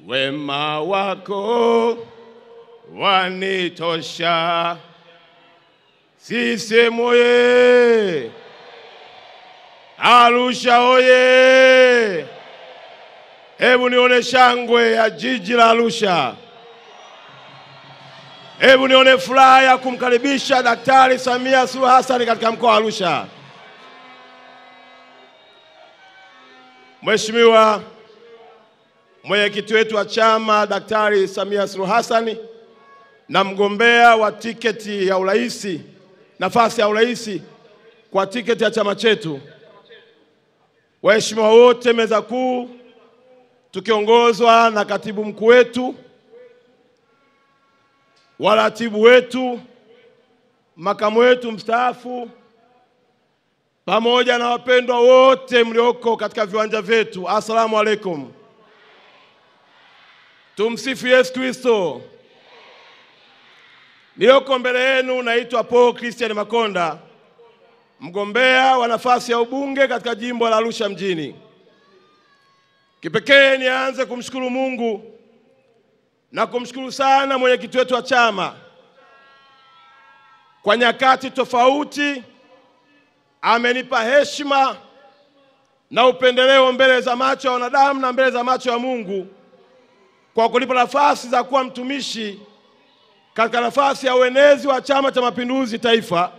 wema wako wanitosha. CCM oye! Arusha oye! Hebu nione shangwe ya jiji la Arusha. Hebu nione furaha ya kumkaribisha Daktari Samia Suluhu Hassan katika mkoa wa Arusha. Mheshimiwa mwenyekiti wetu wa chama Daktari Samia Suluhu Hassan na mgombea wa tiketi ya uraisi, nafasi ya uraisi kwa tiketi ya chama chetu, waheshimiwa wote meza kuu tukiongozwa na katibu mkuu wetu, waratibu wetu, makamu wetu mstaafu, pamoja na wapendwa wote mlioko katika viwanja vyetu, asalamu alaykum. Tumsifu Yesu Kristo. Nilioko mbele yenu naitwa Paul Christian Makonda, mgombea wa nafasi ya ubunge katika jimbo la Arusha mjini. Kipekee nianze kumshukuru Mungu na kumshukuru sana mwenyekiti wetu wa chama. Kwa nyakati tofauti amenipa heshima na upendeleo mbele za macho ya wanadamu na mbele za macho ya Mungu kwa kunipa nafasi za kuwa mtumishi katika nafasi ya uenezi wa Chama cha Mapinduzi Taifa,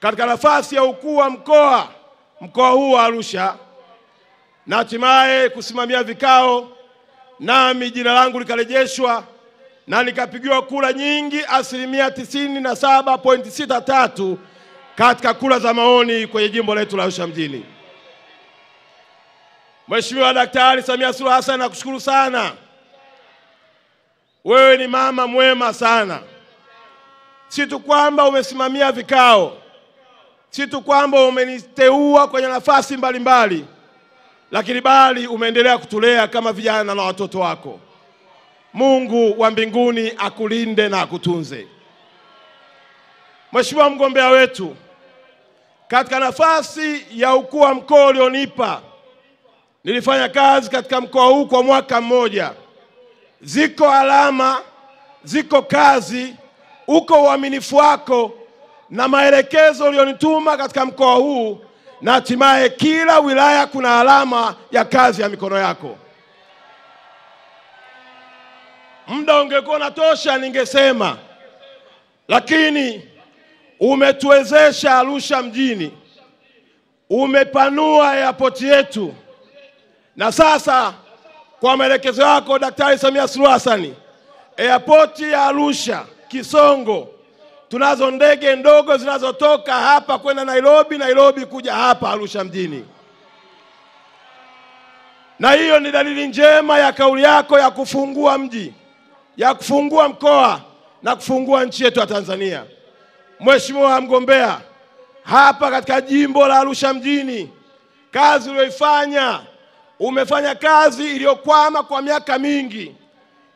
katika nafasi ya ukuu wa mkoa huu wa Arusha, na hatimaye kusimamia vikao, nami jina langu likarejeshwa na nikapigiwa kura nyingi 97.63% katika kura za maoni kwenye jimbo letu la Arusha mjini. Mheshimiwa Daktari Samia Suluhu Hassan, nakushukuru sana. Wewe ni mama mwema sana. Si tu kwamba umesimamia vikao, si tu kwamba umeniteua kwenye nafasi mbalimbali, lakini bali umeendelea kutulea kama vijana na watoto wako. Mungu wa mbinguni akulinde na akutunze. Mheshimiwa mgombea wetu, katika nafasi ya ukuu wa mkoa ulionipa, nilifanya kazi katika mkoa huu kwa mwaka mmoja. Ziko alama, ziko kazi, uko uaminifu wako na maelekezo ulionituma katika mkoa huu, na hatimaye kila wilaya kuna alama ya kazi ya mikono yako. Muda ungekuwa unatosha ningesema, lakini umetuwezesha Arusha mjini, umepanua airport yetu, na sasa kwa maelekezo yako Daktari Samia Suluhu Hassan, airport ya Arusha Kisongo, tunazo ndege ndogo zinazotoka hapa kwenda Nairobi kuja hapa Arusha mjini. Na hiyo ni dalili njema ya kauli yako ya kufungua mji, ya kufungua mkoa na kufungua nchi yetu ya Tanzania. Mheshimiwa mgombea, hapa katika jimbo la Arusha mjini, kazi uliyoifanya, umefanya kazi iliyokwama kwa miaka mingi.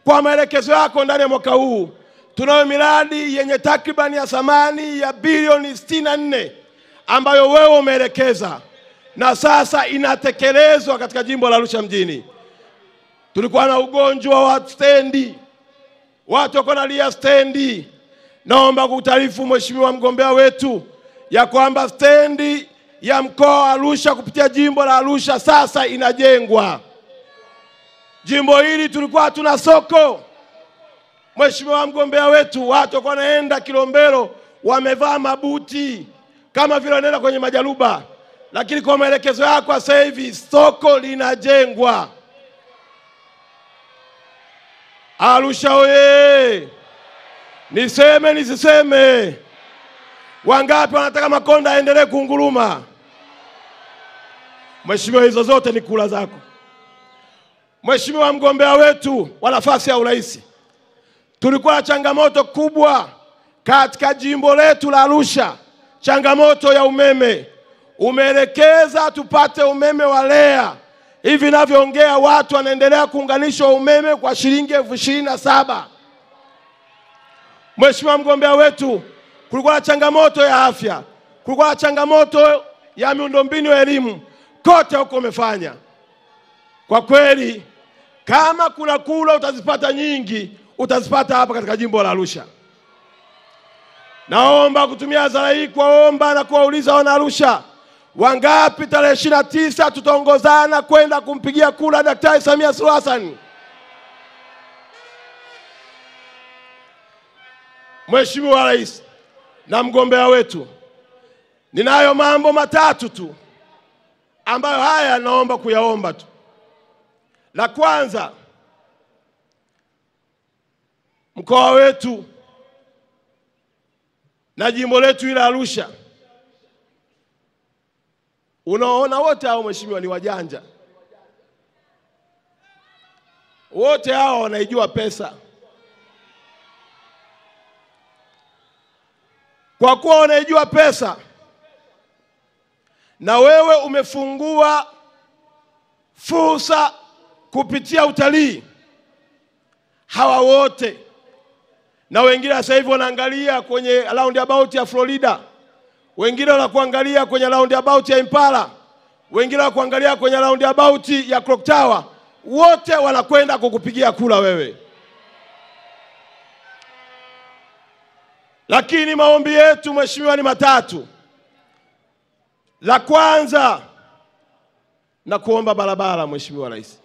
Kwa maelekezo yako ndani ya mwaka huu, tunayo miradi yenye takribani ya thamani ya bilioni 64 ambayo wewe umeelekeza na sasa inatekelezwa katika jimbo la Arusha mjini. Tulikuwa na ugonjwa wa stendi, watu wako nalia stendi. Naomba kutaarifu Mheshimiwa mgombea wetu ya kwamba stendi ya mkoa wa Arusha kupitia jimbo la Arusha sasa inajengwa. Jimbo hili tulikuwa hatuna soko. Mheshimiwa mgombea wetu, watu wako naenda Kilombero wamevaa mabuti kama vile wanaenda kwenye majaruba, lakini kwa maelekezo yako sasa hivi soko linajengwa. Arusha oye! Niseme nisiseme? Wangapi wanataka Makonda aendelee kunguruma? Mheshimiwa, hizo zote ni kula zako. Mheshimiwa mgombea wetu wa nafasi ya uraisi, tulikuwa na changamoto kubwa katika jimbo letu la Arusha, changamoto ya umeme. Umeelekeza tupate umeme wa REA. Hivi ninavyoongea watu wanaendelea kuunganishwa umeme kwa shilingi 27,000. Mheshimiwa mgombea wetu, kulikuwa na changamoto ya afya, kulikuwa na changamoto ya miundombinu ya elimu, kote huko umefanya. Kwa kweli Kama kuna kula utazipata nyingi, utazipata hapa katika jimbo la Arusha. Naomba kutumia hadhara hii kuwaomba na kuwauliza wana Arusha, wangapi tarehe 29 tutaongozana kwenda kumpigia kura Daktari Samia Suluhu Hassan? Mheshimiwa Rais na mgombea wetu, ninayo mambo matatu tu ambayo haya naomba kuyaomba tu. La kwanza, mkoa wetu na jimbo letu ila Arusha, unaona wote hao mheshimiwa ni wajanja. Wote hao wanaijua pesa. Kwa kuwa wanaijua pesa na wewe umefungua fursa kupitia utalii, hawa wote na wengine sasa hivi wanaangalia kwenye roundabout ya Florida, wengine wanakuangalia kwenye roundabout ya Impala, wengine wanakuangalia kwenye roundabout ya Clock Tower, wote wanakwenda kukupigia kura wewe. Lakini maombi yetu mheshimiwa ni matatu. La kwanza, na kuomba barabara Mheshimiwa Rais.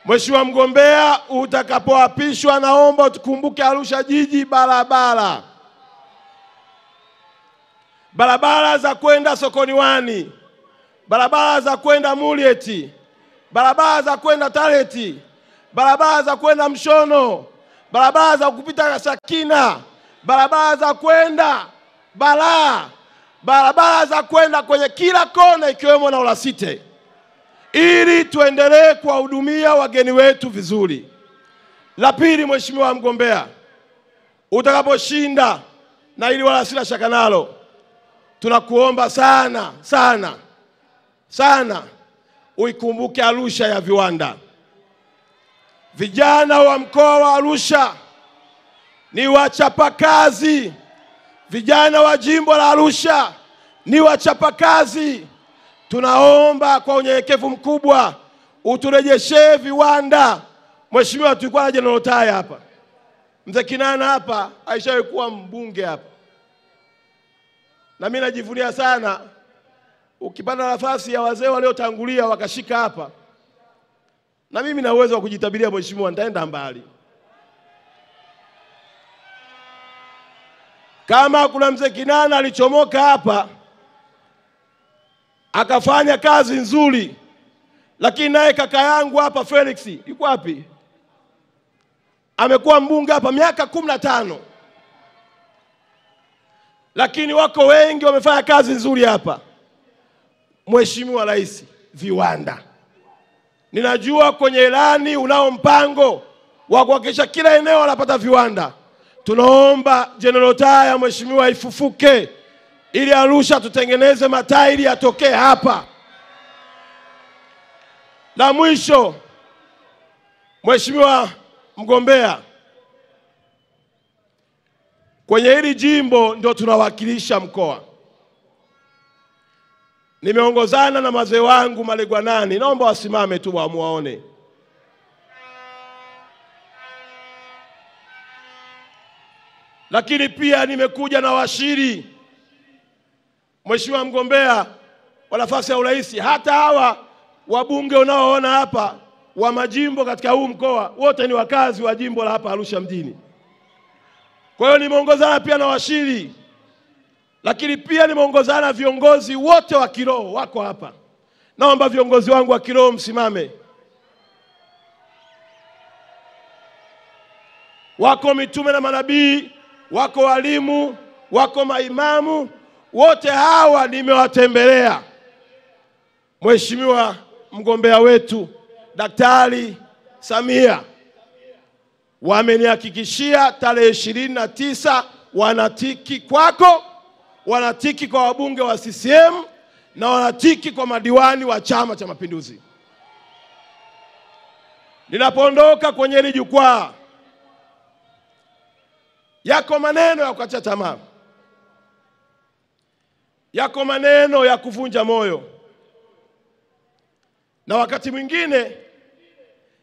Mheshimiwa mgombea, utakapoapishwa naomba tukumbuke Arusha jiji barabara. Barabara za kwenda Sokoni Wani, barabara za kwenda Mulieti, barabara za kwenda Tareti, barabara za kwenda Mshono, barabara za kupita Sakina, barabara za kwenda Balaa, barabara za kwenda kwenye kila kona ikiwemo na Olasite, ili tuendelee kuwahudumia wageni wetu vizuri. La pili Mheshimiwa mgombea, utakaposhinda, na ili wala sina shaka nalo, tunakuomba sana sana sana uikumbuke Arusha ya viwanda. Vijana wa mkoa wa Arusha ni wachapakazi. Vijana wa jimbo la Arusha ni wachapakazi. Tunaomba kwa unyenyekevu mkubwa uturejeshee viwanda. Mheshimiwa, tulikuwa na General Taya hapa, Mzee Kinana hapa aishawahi kuwa mbunge hapa, na mimi najivunia sana ukipata nafasi ya wazee waliotangulia wakashika hapa, na mimi na uwezo wa kujitabiria mheshimiwa nitaenda mbali. Kama kuna Mzee Kinana alichomoka hapa akafanya kazi nzuri, lakini naye kaka yangu hapa Felix yuko wapi? Amekuwa mbunge hapa miaka 15. Lakini wako wengi wamefanya kazi nzuri hapa. Mheshimiwa Rais, viwanda. Ninajua kwenye ilani unao mpango wa kuhakikisha kila eneo wanapata viwanda. Tunaomba General Taya mheshimiwa ifufuke, ili Arusha tutengeneze matairi yatokee hapa. La mwisho Mheshimiwa mgombea, kwenye hili jimbo ndio tunawakilisha mkoa. Nimeongozana na mazee wangu Malegwanani, naomba wasimame tu muwaone. Lakini pia nimekuja na washiri. Mheshimiwa mgombea wa nafasi ya urais, hata hawa wabunge unaoona hapa wa majimbo katika huu mkoa wote ni wakazi wa jimbo la hapa Arusha mjini. Kwa hiyo nimeongozana pia na washiri. Lakini pia nimeongozana viongozi wote wa kiroho wako hapa. Naomba viongozi wangu wa kiroho msimame. Wako mitume na manabii, wako walimu, wako maimamu, wote hawa nimewatembelea. Mheshimiwa mgombea wetu Daktari Samia wamenihakikishia tarehe 29 wanatiki kwako, wanatiki kwa wabunge wa CCM na wanatiki kwa madiwani wa Chama cha Mapinduzi. Ninapoondoka kwenye hili jukwaa, yako maneno ya kukatisha tamaa, yako maneno ya kuvunja moyo. na wakati mwingine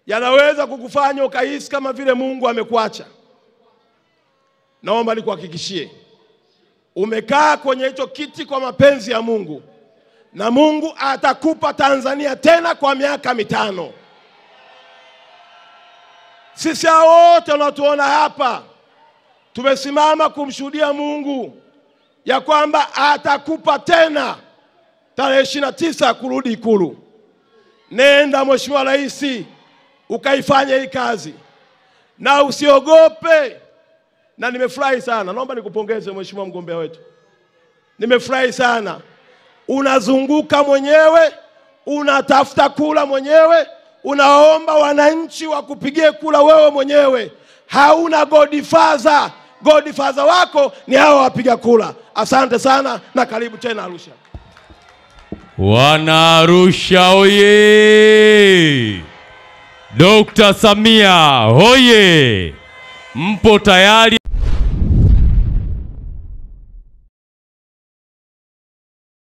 yanaweza kukufanya ukahisi kama vile Mungu amekuacha. Naomba nikuhakikishie, umekaa kwenye hicho kiti kwa mapenzi ya Mungu, na Mungu atakupa Tanzania tena kwa miaka 5. Sisi wote tunatuona hapa tumesimama kumshuhudia Mungu ya kwamba atakupa tena tarehe 29 kurudi Ikulu. Nenda Mheshimiwa Rais, ukaifanye hii kazi na usiogope. Na nimefurahi sana, naomba nikupongeze Mheshimiwa mgombea wetu. Nimefurahi sana, unazunguka mwenyewe, unatafuta kula mwenyewe, unaomba wananchi wakupigie kula wewe mwenyewe. Hauna godfather. Godfather wako ni hao wapiga kula. Asante sana na karibu tena Arusha. Wana Arusha oye! Dr. Samia oye! Mpo tayari?